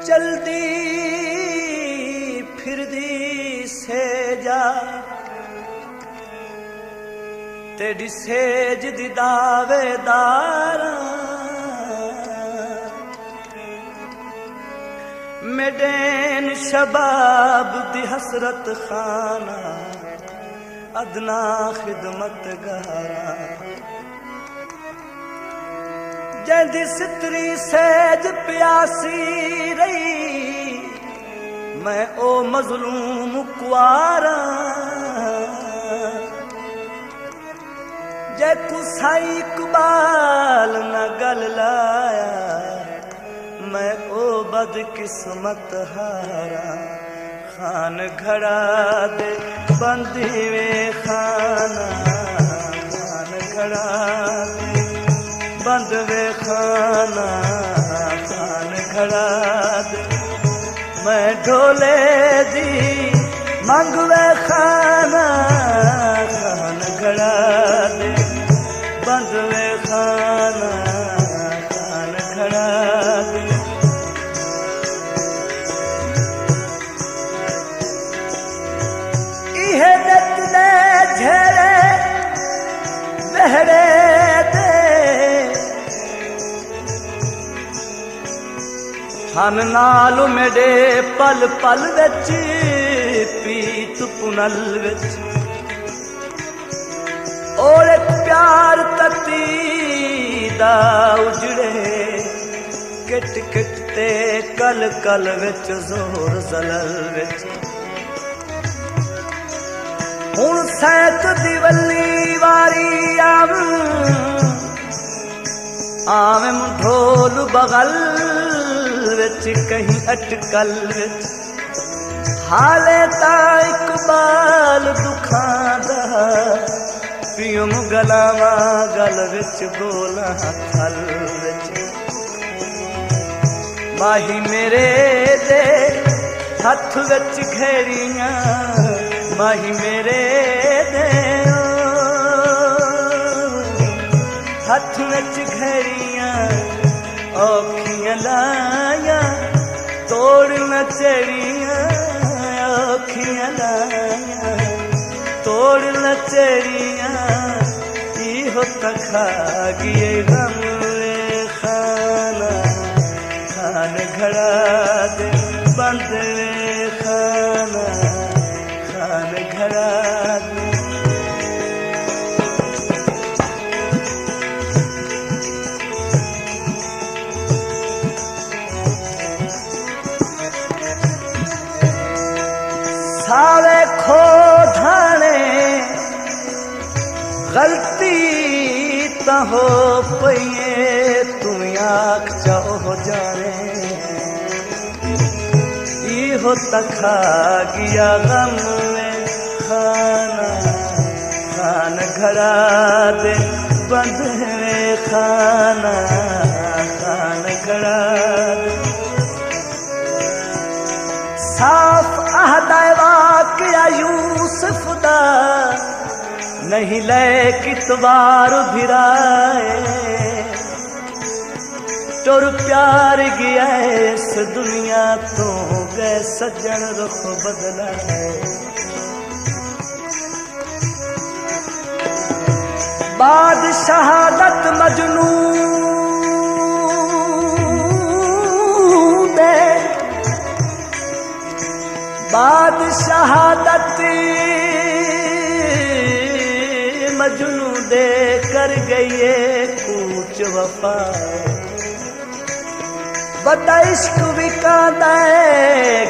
चलदी फिरदी सेजा तेरी सेज दी दावेदार मेडेन शबाब दी हसरत खाना अदना खिदमत गारा जैदी सितरी सेज प्यासी रही मैं ओ मजलूम कुआरा जै कुसाई इकबाल न गल लाया मैं ओ बदकिस्मत हारा खान घड़ा दे बंदी वे खाना खान घड़ा दे बंद वे खाना खान घड़ा दे मैं ढोले दी मंग वे खाना खान घड़ा दे बंद वे खाना खान घड़ा दे इहे दत दे झेरे बहरे दे हन नाल मेरे पल पल विच पीत पुनल विच और एक प्यार तती दा उजड़े किट किट ते कल कल विच जोर जलल विच हुण सैत दी वल्ली वारी आवे ढोल बगल विच कहीं अटकल विच हाले ता इकबाल दुखां दा पियुम गलावा गल विच बोला थल विच माही मेरे दे हथ विच घेरियां माही मेरे दे हथ विच घेरियां औखियां लाया तोड़ न चढ़ियां औखियां लाया तोड़ न चढ़ियां इहो तखा गिए गम वे खाना खान घड़ा दे बंद वे खाना खान घड़ा दे सारे खो ढाणे गलती तो हो पइए तुम आख चाहो जाने इहो तखा गिया गम में खाना खान घड़ा दे बंद में खाना खान घड़ा दे साफ अहदैवा किया यूसुफ दा नहीं ले कितवार भिराए टुर प्यार गया इस दुनिया तो गए सज्जन रुख बदला है बाद शहादत मजनू दे बाद शहादत मजनू दे कर गई कूच वफा बड़ा इश्क विकांदा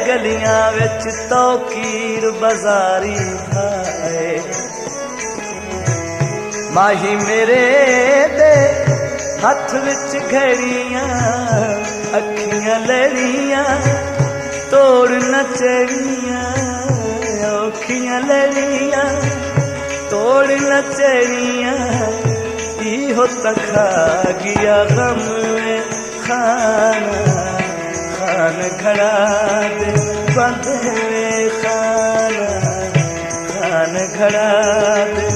गलियां विच तौकीर बाजारी खाए माही मेरे दे हथ विच घड़ियां अखियां लड़ियां तोड़ न चढ़ियां औखियां लड़ियां तोड़ न चढ़ियां इहो तखा गिया गम में खाना खान घड़ा दे बंद में खाना खान घड़ा दे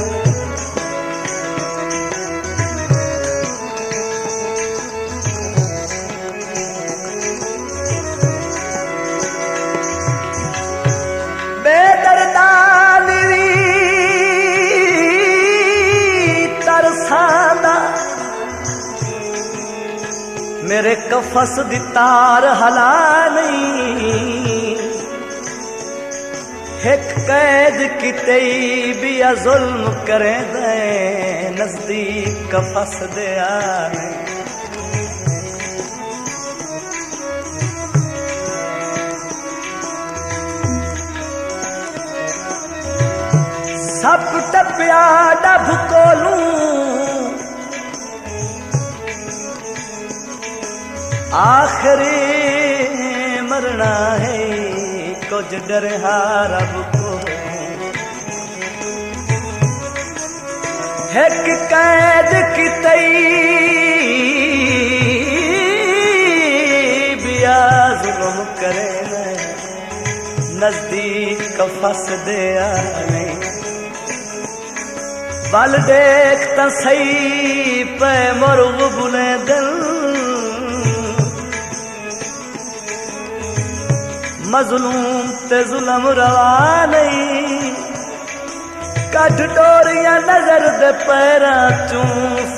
तेरे कफस दी तार हला नहीं, एक कैद किते भी जुल्म करे दे, नजदीक कफस दे आने। सप टपिया डब कोलू, आखिरी मरना है, कुछ डर रब को। एक कैद की तई बिया जुल्म करे, नजदीक कफस दे आने। बल देख त सही पे मुर्ग बुले दिल, मजलूम ते जुल्म रवा नहीं। कट डोरिया नजर दे पैरा चू,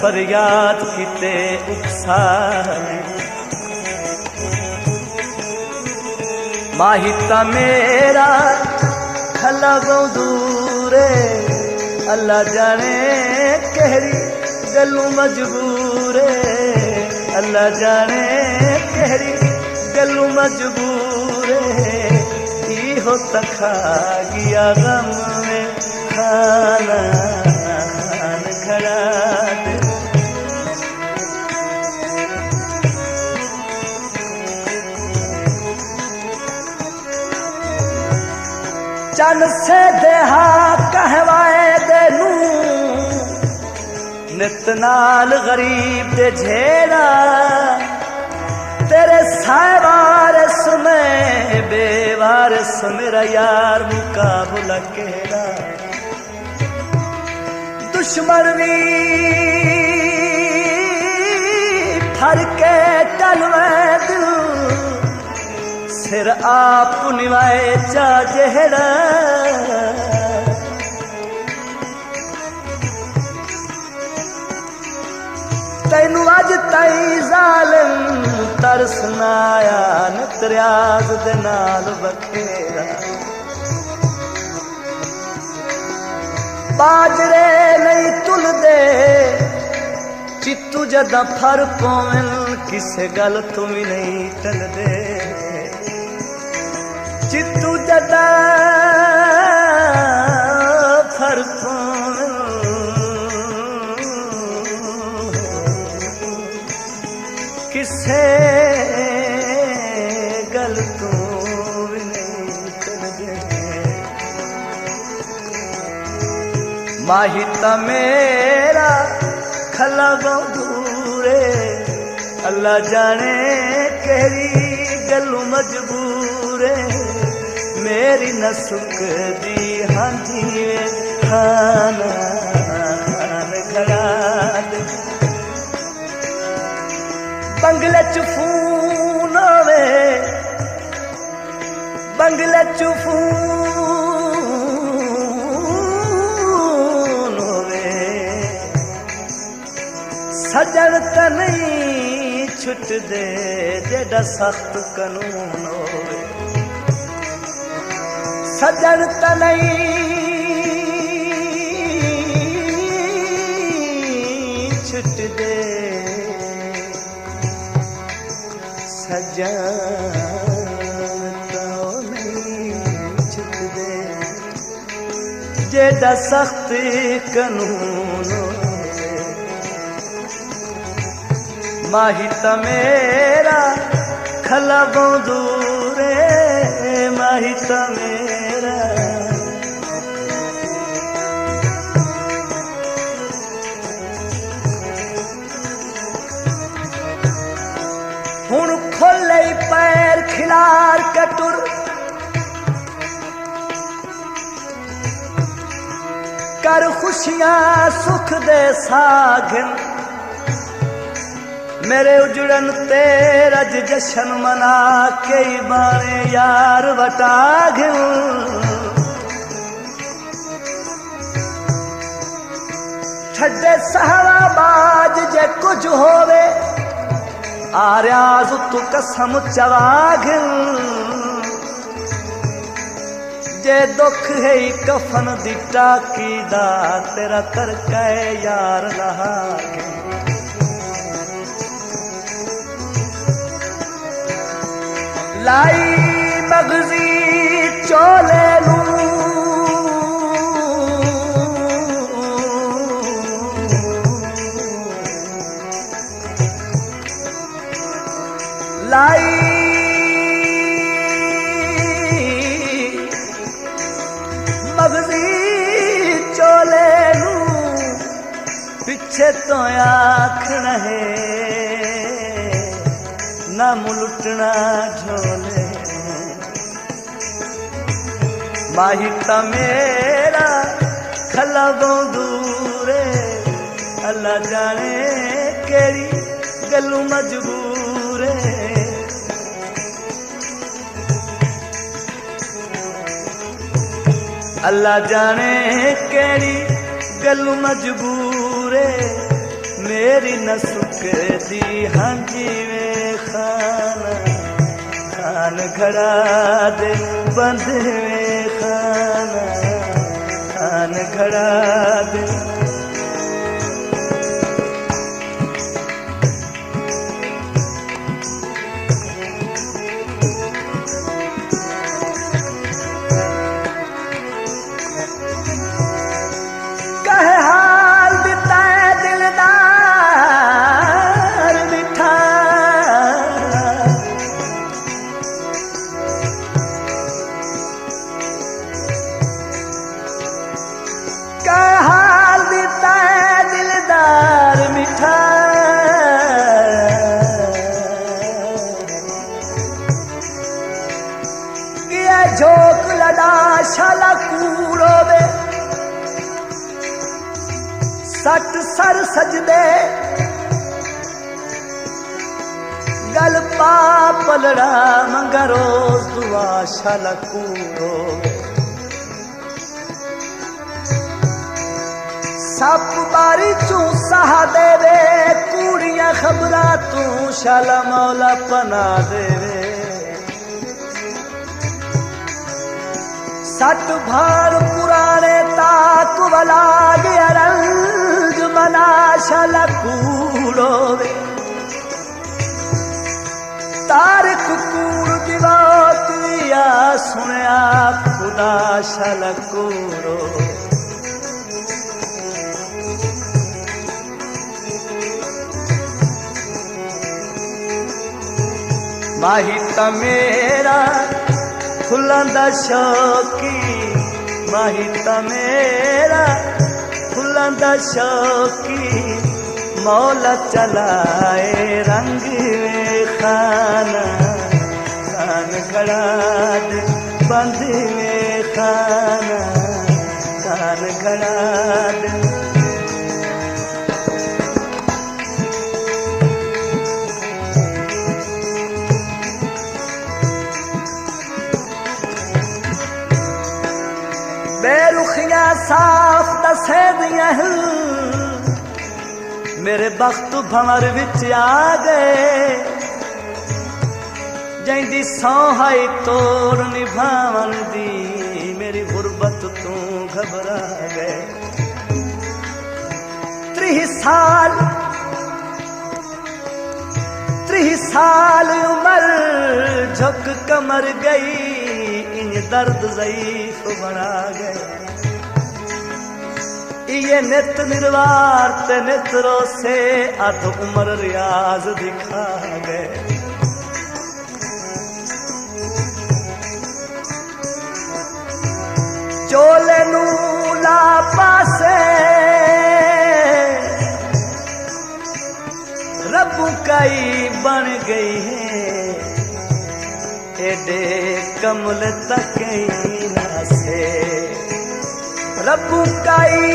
फरियाद किते उकसाने। माहिता मेरा खला दूरे, अल्लाह जाने कहरी गलू मजबूरे, अल्लाह जाने कहरी गलू मजबूरे। हो तखा गया गम में खाना खड़ा दे। चन से देहा कहवाए देनू, नित नाल गरीब दे झेड़ा। तेरे सावारस में बेवारस मेरा यार मुकाबला केड़ा। दुश्मन भी फर के टलवे दिल, सिर आप निवाए चा जेड़ा। तैनू अज ताई जालिम तरस ना आया, नित रियाज दे नाल बखेरा। बाजरे नहीं तुलदे चित्तू जदा फर पौन, किसे गल तू भी नहीं टलदे। चित्तू जदा फर पौन, किसे गल तू भी नहीं टलदे। माहिता मेरा खला दूरे, अल्लाह जाने कहरी गलू मजबूरे। मेरी नसुक दी हांजी खाना खड़ा दे। बंगले च फोन आवे, बंगले च फोन होवे। सजन त नहीं छुट दे, जेड़ा सख्त कानून होवे। सजन त नहीं छुट दे, सजन तो नहीं छुट दे, जेड़ा सख्त कानून होवे। माहिता मेरा खला दूरे, माहिता मेरा। हुण खोले पैर खिलार कटुर, कर खुशियां सुख दे साघन। मेरे उजड़न तेरा जशन मना के बारे यार वटा घिल। छड़े सहरा बाज जे कुछ होवे, आर्याज तू कसम चवाघिल जे दुख है कफन दी टाकी दा तेरा तरका यार रहा लाई मगजी चोले नू लाई मगजी चोले नू पिछे तो आखना है ना मुलुटना झोले माहिता मेरा खला दूरे अल्लाह जाने केड़ी गलू मजबूरे अल्लाह जाने केड़ी गलू मजबूरे मेरी न सुकदी हांजी वे खाना खान घड़ा दे बंद वे खाना खान घड़ा दे झोंक लड़ा शाला कूड़ो बे सट सर सजदे गल पा पलड़ा मंगा रोज दुआ शाला कूड़ो सप बारी चू सहा देवे कूड़ियां खबरा तू शाला मौला पना देवे सट भार पुराने ताक वाला गया रंग मना शाला कूड़ो तारक कूड़ दिवात दिया सुनया खुदा शाला कूड़ो माहिता मेरा फुलांदा शौकी माहिता मेरा फुलांदा शौकी मौला चलाए रंग में खाना खान घड़ा दे बंद में खाना खान घड़ा दे बेरुखियां साफ दसे दियां मेरे बख्त भंवर विच आ गए जैंदी सौहाई तोड़ निभावन दी मेरी गुरबत तू घबरा गए 30 साल उम्र झुक कमर गई इन दर्द ज़ईफ बना गए ये नित निर्वार ते नित्रो से अध उम्र रियाज दिखा गए चोले नू ला पासे रब्बू कई बन गई है एडे कमल तक न से रब्बू काई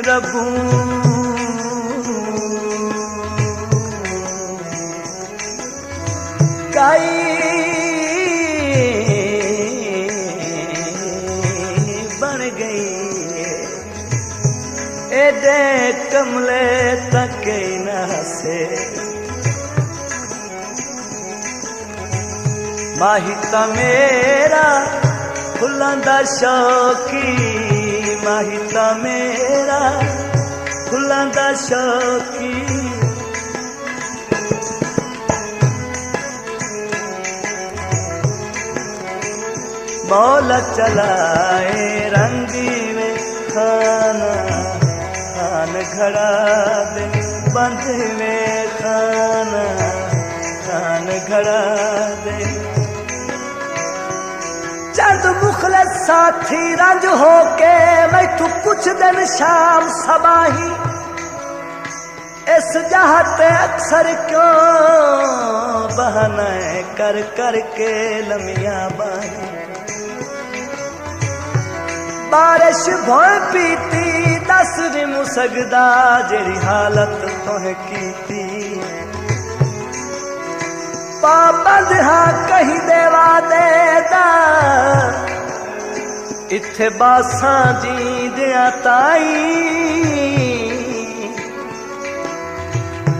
रब्बू काई बन गई ए एडे कमले तके न हसे माहिता मेरा फुल्लां दा शौकी माहिता मेरा फुल्लां दा शौकी मौला चलाए रंगी में खाना खान घड़ा दे बंद में खाना खान घड़ा दे चंद मुखलस साथी रंज होके मैं तू कुछ दिन शाम सबाही इस जहात अक्सर क्यों बहाना कर कर के लमिया बाही बारिश भोए पीती दस नहीं मुसगदा जेरी हालत तोहे कीती पाबंद हाँ कहीं देवा देदा इत्थे बासां जी दिया ताई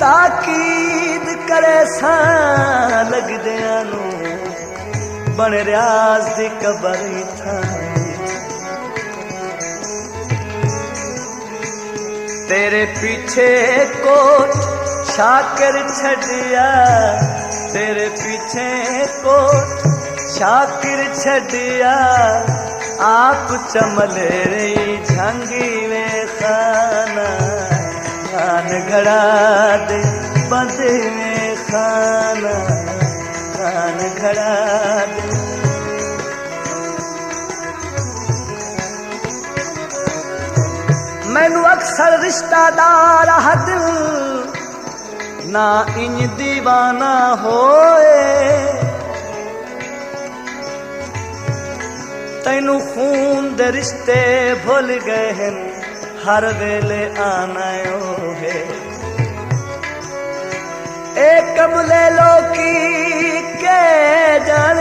ताकीद करे सा लगदियां नू बन रियाज दी कबर थाई तेरे पीछे कोट शाकिर छड़िया तेरे पीछे कोट शाकिर छड़िया आप चमले रही झंगी में खाना खान घड़ा दे बंद में खाना खान घड़ा दे मैनू अक्सर रिश्तेदार दिल ना इंज दीवाना होए तैनू खून दे रिश्ते भुल गए हैं हर वेले आना है एक कमले लोकी के जान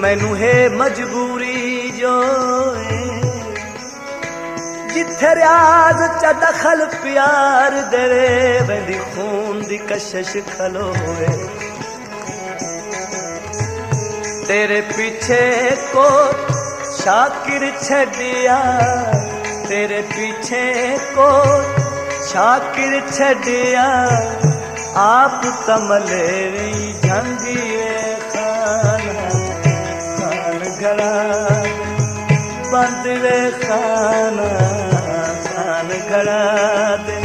मैनू है मजबूरी जो जिथे रियाज च दखल प्यार दे वेंदी खून दी कशिश खलो होए तेरे पीछे को शाकिर छड़िया तेरे पीछे को शाकिर छड़िया आप तमले झंगी खाना घड़ा बंद वे खाना खान घड़ा दे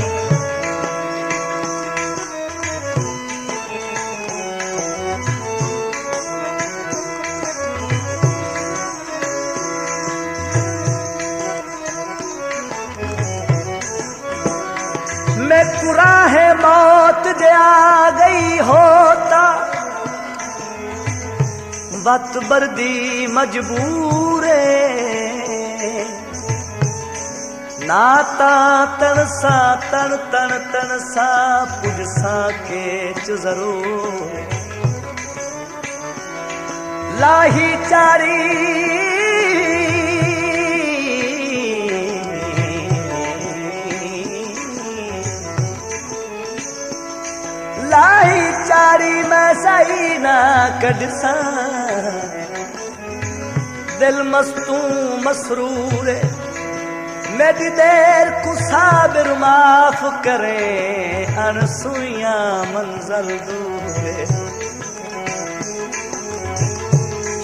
मैं कुराहे मौत दे आ गई होता वत बर्दी मजबूरे नाता तनसा तन तन तनसा पुजसा के च जरूर लाही चारी लाई चारी मैं सही ना कड़सा दिल मस्तू मसरूर मेरी देर को साबिर माफ करे अनसुइया मंजल दूर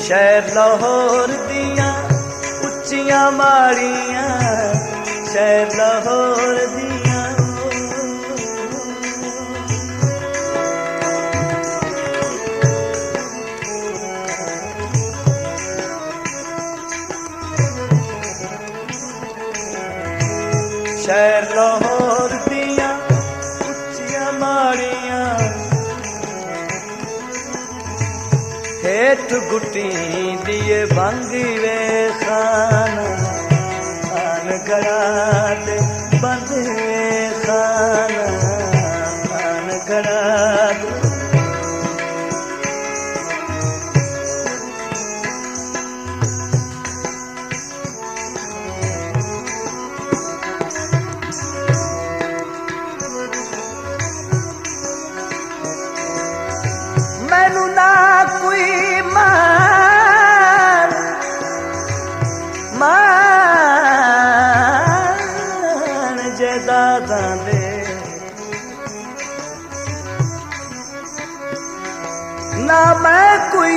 शहर लाहौर दिया उच्चियां माड़ियां शहर लाहौर दिया शहर लाहौर दिया उच्चियां माड़ियां हेठ गुटी दिए भांगी वे खाना खान घड़ा दे बंद वे खाना खान घड़ा दे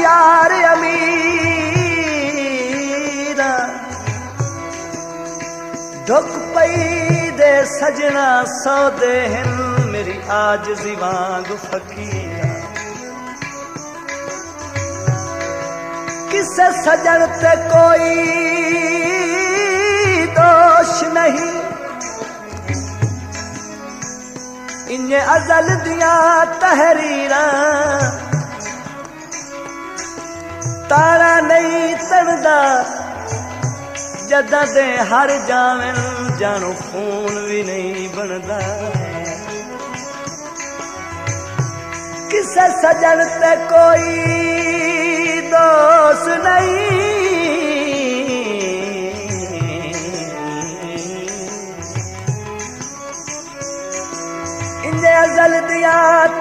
यार अमीर ढुक पई दे सजना सौदे हिन मेरी आजिज़ी वांग फकीर किसे सजन ते कोई दोष नहीं इन्हें अजल दिया तहरीरा तारा नहीं तड़दा जदा दे हर जावन जानू खून भी नहीं बनदा किसे सजन ते कोई दोष नहीं इन्हें अजल दिया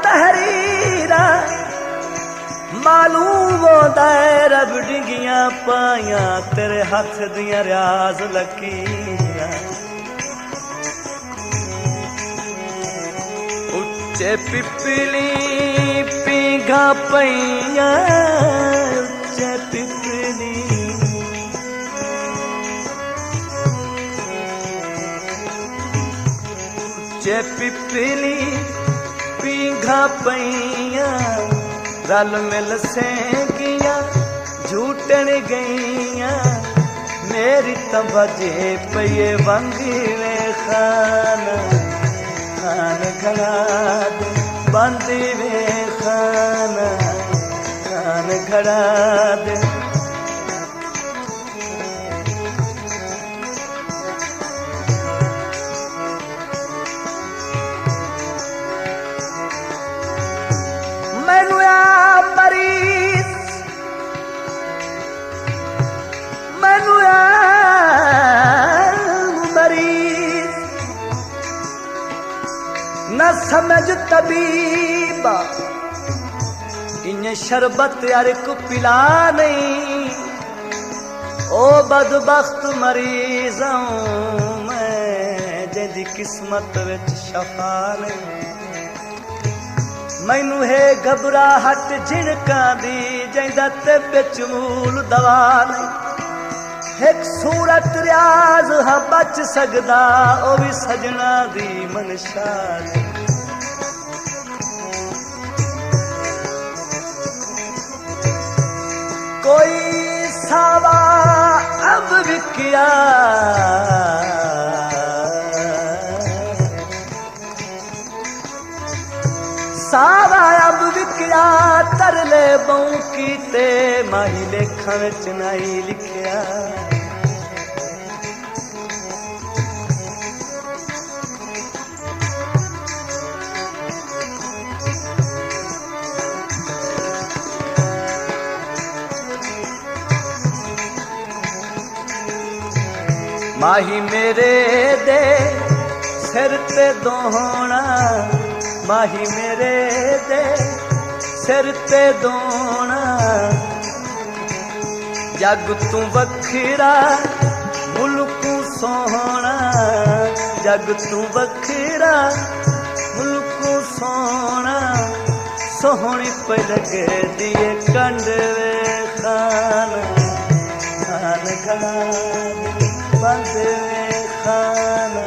तहरीरा मालूम होता है रब डिगिया पाया तेरे हाथ दिया रियाज लकीरा उच्चे पिपली पीघा पैया उच्चे पिपली उच्चे पिपली पीघा पैया रल मिल सेंगिया झूटन गईया मेरी तबजे पये वंगी वे खाना खान घड़ा दे बंदी वे खाना खान घड़ा दे मैनू मरीज न समझ तबीबा इन्हें शरबत यार को पिला नहीं ओ बदबख्त मरीज मैं जिंदी किस्मत विच शफा नहीं मैनू है घबराहट झिड़का दी जिंदा ते बिच मूल दवा नहीं एक सूरत रियाज हा बच सकदा ओ भी सजना दी मनशा कोई सावा अब विकिया सावा अब विकिया तरले बहू कीते माही लेखन च नहीं लिखिया माही मेरे दे सिर ते दोहना माही मेरे दे सिर ते दोना जग तू वखरा मुल्कू सोहना जग तू वखरा मुल्कू सोहना सोहनी पे लगे दिए कंड वे खान खान घड़ा बंद वे खान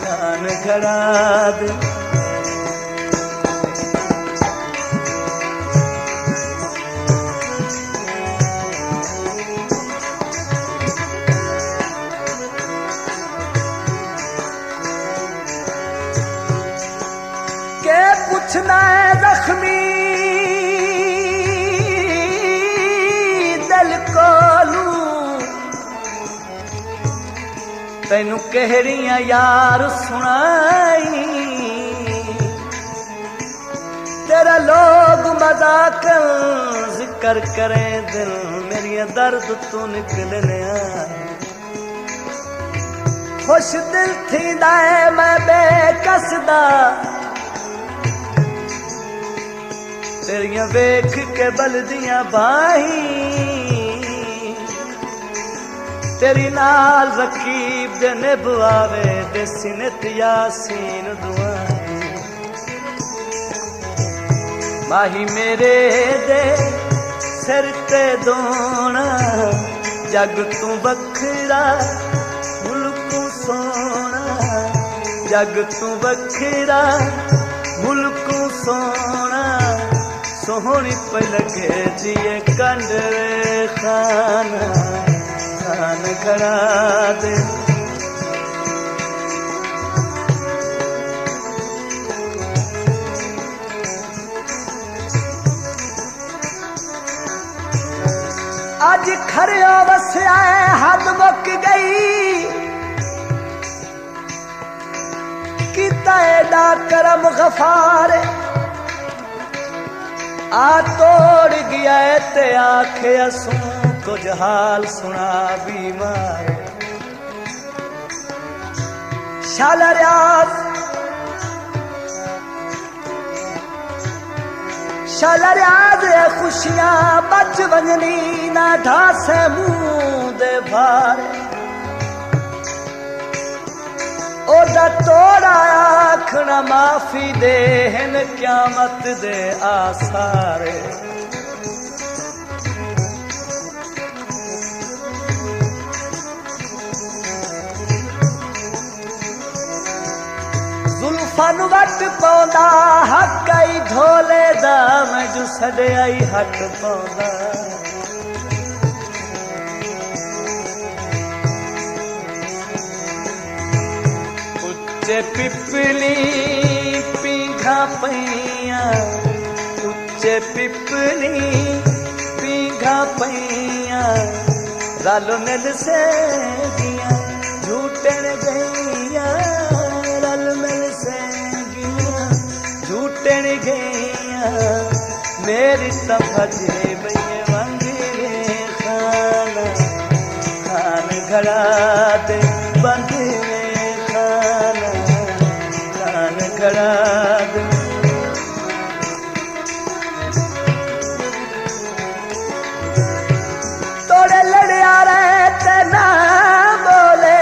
खान घड़ा दे पूछना जख्मी दिल कोलू तैनू कहड़ियां यार सुनाई तेरा लोग मजाक जिक्र करे दिल मेरी दर्द तू निकलने खुश दिल थी दाए मैं बेकसदा तेरिया वेख के बलदियां बाही तेरी नाल रकीब दे निभावे दे सिनत यासीन दुआएं माही मेरे दे सिर ते दोना जग तू बखरा मुल्कू सोना जग तू बखरा मुल्कू सोना सोहनी पे लगे दिए कंडरे खाना खान खड़ा दे आज खरिया वसिया हद मुक गई किता एडा करम गफार आ तोड़ गया ते आखे असू कुछ हाल सुना बीमार शालरियाज खुशियां बच वंजनी ना ढासे मुंह दे भार ओदा तोड़ा आखना माफी दे हिन क्यामत दे आसार जुल्फन वट पौंदा हक आई ढोले दा मैं जो सड़े आई हट पौंदा उच्चे पिपली पीघा पैया उच्चे पिपली पीघा पैया रल मिल से गिया झूठन गईया रल मिल से गिया झूठन गईया मेरी तफजे बे वंगे खाना खान घड़ा दे बंदे खाना खान घड़ा दे तोड़े लड़िया रहते ना बोले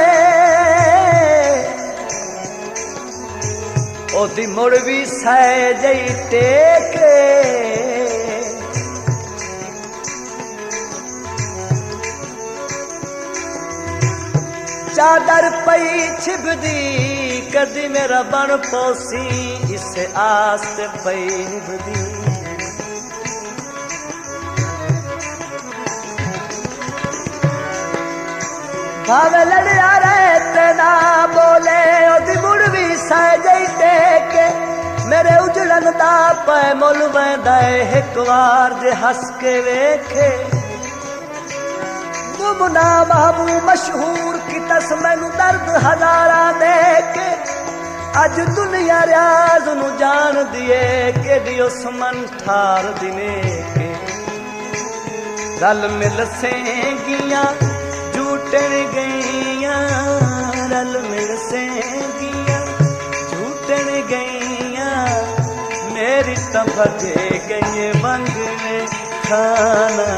ओदी मुड़ भी सह जई टेके चादर पई छिबदी कदी मेरा बन पोसी इस आस पई निभदी भावे लड़िया रहते ना बोले ओदी मुड़ भी सह गई टेके मेरे उजड़न दा पै मुल वेंदा एक बार जे हस के वेखे गुमना महबूब मशहूर की तस मैनू दर्द हजारा दे के अज दुनिया रियाज नू जान दिए के दियो सुमन ठार दिने के रल मिल सेंगिया झूठन गईया रल मिल सेंगिया झूठन गईया मेरी तफजे गई बंगले खाना